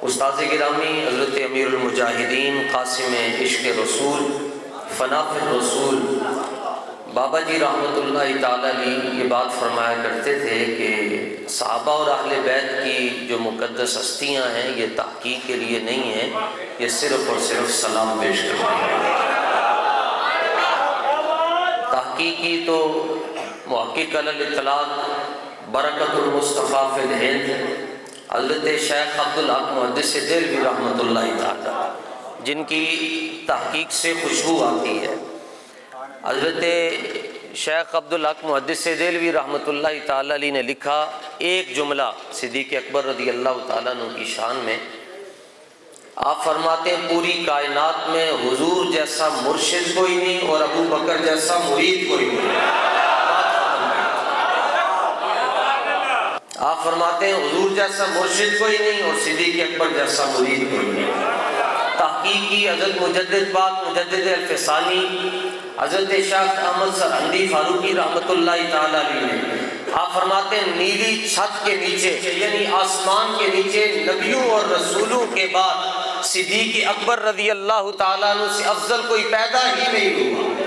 استاذ گرامی حضرت امیر المجاہدین قاسم عشق رسول فنا فی الرسول بابا جی رحمۃ اللہ تعالیٰ علیہ یہ بات فرمایا کرتے تھے کہ صحابہ اور اہل بیت کی جو مقدس ہستیاں ہیں یہ تحقیق کے لیے نہیں ہیں، یہ صرف اور صرف سلام پیش کرتے ہیں۔ تحقیقی تو محقق علی الاطلاق برکت المصطفیٰ فی الہند حضرت شیخ عبدالحق محدث دہلوی رحمۃ اللہ تعالیٰ، جن کی تحقیق سے خوشبو آتی ہے۔ حضرت شیخ عبدالحق محدث دہلوی رحمۃ اللہ تعالیٰ علیہ نے لکھا ایک جملہ صدیق اکبر رضی اللہ تعالیٰ عنہ کی شان میں، آپ فرماتے ہیں پوری کائنات میں حضور جیسا مرشد کوئی نہیں اور ابو بکر جیسا مرید کوئی نہیں۔ آپ فرماتے ہیں حضور جیسا مرشد کوئی نہیں اور صدیق اکبر جیسا مرید کوئی نہیں۔ تحقیقی حضرت مجدد پاک مجدد الفسانی حضرت شیخ احمد سرہندی فاروقی رحمۃ اللہ تعالیٰ علیہ نے، آپ فرماتے ہیں نیلی چھت کے نیچے یعنی آسمان کے نیچے نبیوں اور رسولوں کے بعد صدیق اکبر رضی اللہ تعالیٰ عنہ سے افضل کوئی پیدا ہی نہیں ہوا۔